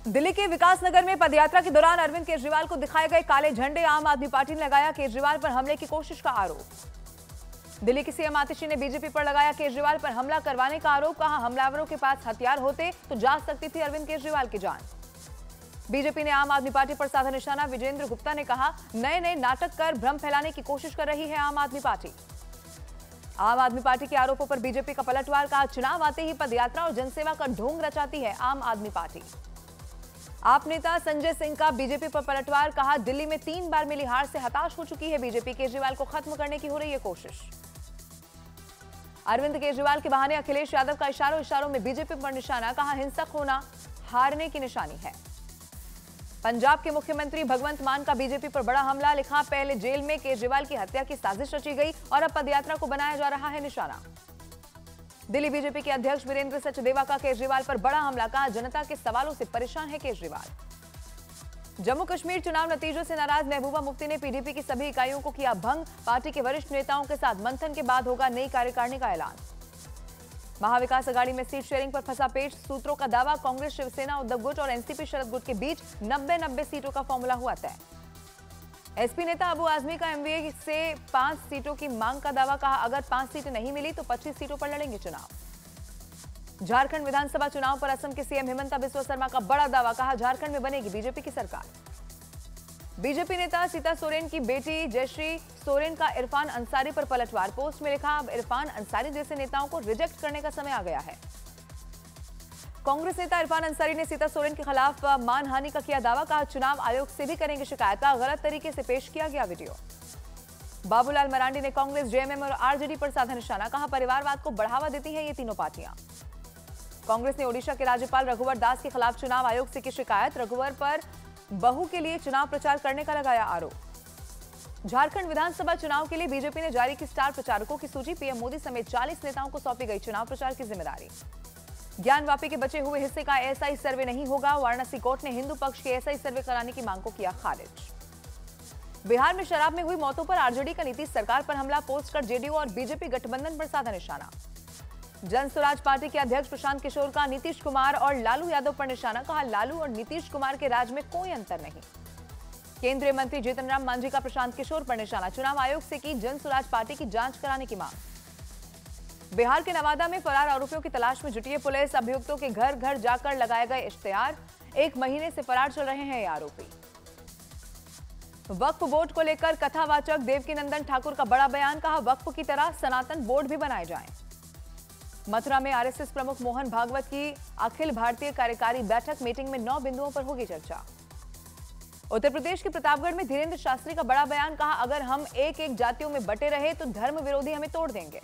दिल्ली के विकासनगर में पदयात्रा के दौरान अरविंद केजरीवाल को दिखाए गए काले झंडे, आम आदमी पार्टी ने लगाया केजरीवाल पर हमले की कोशिश का आरोप। दिल्ली की सीएम आतिशी ने बीजेपी पर लगाया केजरीवाल पर हमला करवाने का आरोप। कहा, हमलावरों के पास हथियार होते तो जा सकती थी अरविंद केजरीवाल की जान। बीजेपी ने आम आदमी पार्टी पर साधा निशाना। विजेंद्र गुप्ता ने कहा, नए नए नाटक कर भ्रम फैलाने की कोशिश कर रही है आम आदमी पार्टी। आम आदमी पार्टी के आरोपों पर बीजेपी का पलटवार। कहा, चुनाव आते ही पदयात्रा और जनसेवा का ढोंग रचाती है आम आदमी पार्टी। आप नेता संजय सिंह का बीजेपी पर पलटवार। कहा, दिल्ली में 3 बार मिली हार से हताश हो चुकी है बीजेपी। केजरीवाल को खत्म करने की हो रही है कोशिश। अरविंद केजरीवाल के बहाने अखिलेश यादव का इशारों इशारों में बीजेपी पर निशाना। कहा, हिंसक होना हारने की निशानी है। पंजाब के मुख्यमंत्री भगवंत मान का बीजेपी पर बड़ा हमला। लिखा, पहले जेल में केजरीवाल की हत्या की साजिश रची गई और अब पदयात्रा को बनाया जा रहा है निशाना। दिल्ली बीजेपी के अध्यक्ष वीरेंद्र सचदेवा का केजरीवाल पर बड़ा हमला। कहा, जनता के सवालों से परेशान है केजरीवाल। जम्मू कश्मीर चुनाव नतीजों से नाराज महबूबा मुफ्ती ने पीडीपी की सभी इकाइयों को किया भंग। पार्टी के वरिष्ठ नेताओं के साथ मंथन के बाद होगा नई कार्यकारिणी का ऐलान। महाविकास अघाड़ी में सीट शेयरिंग पर फंसा पेच। सूत्रों का दावा, कांग्रेस, शिवसेना, उद्धव गुट और एनसीपी शरद गुट के बीच 90-90 सीटों का फॉर्मूला हुआ तय। एसपी नेता अबू आजमी का एमवीए से 5 सीटों की मांग का दावा। कहा, अगर 5 सीटें नहीं मिली तो 25 सीटों पर लड़ेंगे चुनाव। झारखंड विधानसभा चुनाव पर असम के सीएम हिमंता बिस्वा शर्मा का बड़ा दावा। कहा, झारखंड में बनेगी बीजेपी की सरकार। बीजेपी नेता सीता सोरेन की बेटी जयश्री सोरेन का इरफान अंसारी पर पलटवार। पोस्ट में लिखा, अब इरफान अंसारी जैसे नेताओं को रिजेक्ट करने का समय आ गया है। कांग्रेस नेता इरफान अंसारी ने सीता सोरेन के खिलाफ मानहानि का किया दावा। कहा, चुनाव आयोग से भी करेंगे शिकायत। का गलत तरीके से पेश किया गया वीडियो। बाबूलाल मरांडी ने कांग्रेस, जेएमएम और आरजेडी पर साधा निशाना। कहा, परिवारवाद को बढ़ावा देती हैं ये तीनों पार्टियां। कांग्रेस ने ओडिशा के राज्यपाल रघुवर दास के खिलाफ चुनाव आयोग से की शिकायत। रघुवर पर बहू के लिए चुनाव प्रचार करने का लगाया आरोप। झारखंड विधानसभा चुनाव के लिए बीजेपी ने जारी की स्टार प्रचारकों की सूची। पीएम मोदी समेत 40 नेताओं को सौंपी गई चुनाव प्रचार की जिम्मेदारी। ज्ञानवापी के बचे हुए हिस्से का एएसआई सर्वे नहीं होगा। वाराणसी कोर्ट ने हिंदू पक्ष के एएसआई सर्वे कराने की मांग को किया खारिज। बिहार में शराब में हुई मौतों पर आरजेडी का नीतीश सरकार पर हमला। पोस्ट कर जेडीयू और बीजेपी गठबंधन पर साधा निशाना। जन स्वराज पार्टी के अध्यक्ष प्रशांत किशोर का नीतीश कुमार और लालू यादव पर निशाना। कहा, लालू और नीतीश कुमार के राज में कोई अंतर नहीं। केंद्रीय मंत्री जीतन राम मांझी का प्रशांत किशोर पर निशाना। चुनाव आयोग से की जन स्वराज पार्टी की जांच कराने की मांग। बिहार के नवादा में फरार आरोपियों की तलाश में जुटी है पुलिस। अभियुक्तों के घर घर जाकर लगाए गए इश्तेहार। 1 महीने से फरार चल रहे हैं ये आरोपी। वक्फ बोर्ड को लेकर कथावाचक देवकीनंदन ठाकुर का बड़ा बयान। कहा, वक्फ की तरह सनातन बोर्ड भी बनाए जाएं। मथुरा में आरएसएस प्रमुख मोहन भागवत की अखिल भारतीय कार्यकारी बैठक। मीटिंग में 9 बिंदुओं पर होगी चर्चा। उत्तर प्रदेश के प्रतापगढ़ में धीरेन्द्र शास्त्री का बड़ा बयान। कहा, अगर हम एक जातियों में बटे रहे तो धर्म विरोधी हमें तोड़ देंगे।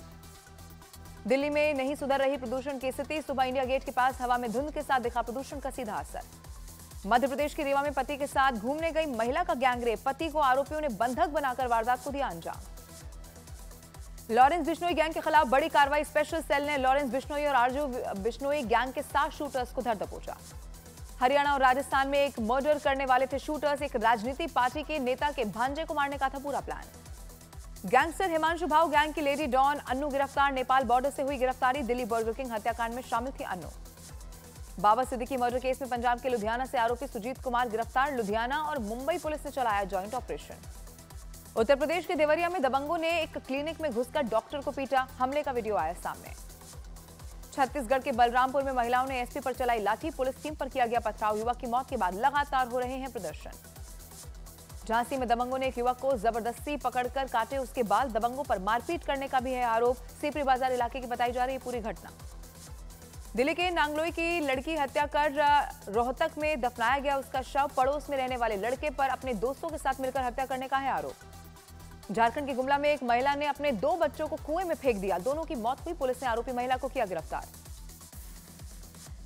दिल्ली में नहीं सुधर रही प्रदूषण की स्थिति। सुबह इंडिया गेट के पास हवा में धुंध के साथ दिखा प्रदूषण का सीधा असर। मध्य प्रदेश के रीवा में पति के साथ घूमने गई महिला का गैंगरेप। पति को आरोपियों ने बंधक बनाकर वारदात को दिया अंजाम। लॉरेंस बिश्नोई गैंग के खिलाफ बड़ी कार्रवाई। स्पेशल सेल ने लॉरेंस बिश्नोई और आरजू बिश्नोई गैंग के 7 शूटर्स को धर दबोचा। हरियाणा और राजस्थान में एक मर्डर करने वाले थे शूटर्स। एक राजनीतिक पार्टी के नेता के भांजे को मारने का था पूरा प्लान। गैंगस्टर हिमांशु भाव गैंग की लेडी डॉन अन्नू गिरफ्तार। नेपाल बॉर्डर से हुई गिरफ्तारी। दिल्ली बर्गर किंग हत्याकांड में शामिल थी अन्नू। बाबा सिद्दीकी मर्डर केस में पंजाब के लुधियाना से आरोपी सुजीत कुमार गिरफ्तार। लुधियाना और मुंबई पुलिस ने चलाया ज्वाइंट ऑपरेशन। उत्तर प्रदेश के देवरिया में दबंगों ने एक क्लिनिक में घुसकर डॉक्टर को पीटा। हमले का वीडियो आया सामने। छत्तीसगढ़ के बलरामपुर में महिलाओं ने एसपी पर चलाई लाठी। पुलिस टीम पर किया गया पथराव। युवक की मौत के बाद लगातार हो रहे हैं प्रदर्शन। झांसी में दबंगों ने एक युवक को जबरदस्ती पकड़कर काटे उसके बाल। दबंगों पर मारपीट करने का भी है आरोप। सीपरी बाजार इलाके की बताई जा रही है पूरी घटना। दिल्ली के नांगलोई की लड़की हत्या कर रोहतक में दफनाया गया उसका शव। पड़ोस में रहने वाले लड़के पर अपने दोस्तों के साथ मिलकर हत्या करने का है आरोप। झारखंड के गुमला में एक महिला ने अपने 2 बच्चों को कुएं में फेंक दिया। दोनों की मौत हुई। पुलिस ने आरोपी महिला को किया गिरफ्तार।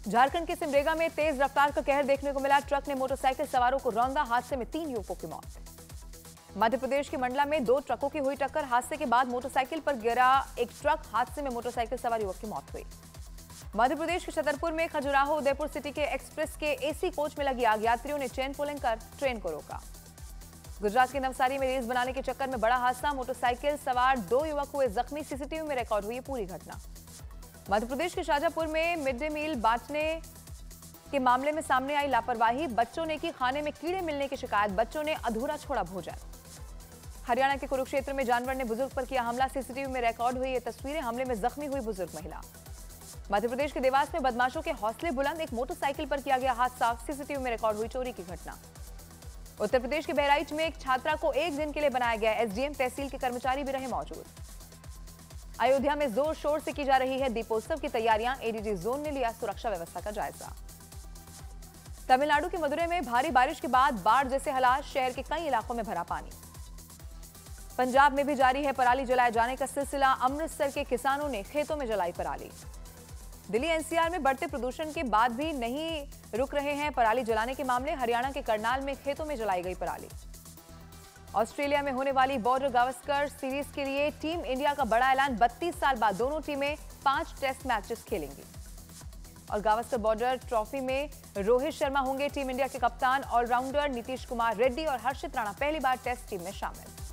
झारखंड के सिमडेगा में तेज रफ्तार का कहर देखने को मिला। ट्रक ने मोटरसाइकिल सवारों को रौंदा। हादसे में 3 युवकों की मौत। मध्य प्रदेश के मंडला में 2 ट्रकों की हुई टक्कर। हादसे के बाद मोटरसाइकिल पर गिरा एक ट्रक। हादसे में मोटरसाइकिल सवार युवक की मौत हुई। मध्य प्रदेश के छतरपुर में खजुराहो उदयपुर सिटी के एक्सप्रेस के एसी कोच में लगी आग। यात्रियों ने चेन पुलिंग कर ट्रेन को रोका। गुजरात के नवसारी में रेस बनाने के चक्कर में बड़ा हादसा। मोटरसाइकिल सवार 2 युवक हुए जख्मी। सीसीटीवी में रिकॉर्ड हुई पूरी घटना। मध्य प्रदेश के शाजापुर में मिड डे मील बांटने के मामले में सामने आई लापरवाही, बच्चों ने की खाने में कीड़े मिलने की शिकायत, बच्चों ने अधूरा छोड़ा भोजन। हरियाणा के कुरुक्षेत्र में जानवर ने बुजुर्ग पर किया हमला, सीसीटीवी में रिकॉर्ड हुई ये तस्वीरें, हमले में जख्मी हुई बुजुर्ग महिला। मध्य प्रदेश के देवास में बदमाशों के हौसले बुलंद, एक मोटरसाइकिल पर किया गया हादसा, सीसीटीवी में रिकॉर्ड हुई चोरी की घटना। उत्तर प्रदेश के बहराइच में एक छात्रा को एक दिन के लिए बनाया गया, एसडीएम तहसील के कर्मचारी भी रहे मौजूद। अयोध्या में जोर शोर से की जा रही है दीपोत्सव की तैयारियां, एडीजी जोन ने लिया सुरक्षा व्यवस्था का जायजा। तमिलनाडु के मदुरै में भारी बारिश के बाद बाढ़ जैसे हालात, शहर के कई इलाकों में भरा पानी। पंजाब में भी जारी है पराली जलाए जाने का सिलसिला, अमृतसर के किसानों ने खेतों में जलाई पराली। दिल्ली एनसीआर में बढ़ते प्रदूषण के बाद भी नहीं रुक रहे हैं पराली जलाने के मामले, हरियाणा के करनाल में खेतों में जलाई गई पराली। ऑस्ट्रेलिया में होने वाली बॉर्डर गावस्कर सीरीज के लिए टीम इंडिया का बड़ा ऐलान, 32 साल बाद दोनों टीमें 5 टेस्ट मैचेस खेलेंगी। और गावस्कर बॉर्डर ट्रॉफी में रोहित शर्मा होंगे टीम इंडिया के कप्तान, ऑलराउंडर नीतीश कुमार रेड्डी और हर्षित राणा पहली बार टेस्ट टीम में शामिल।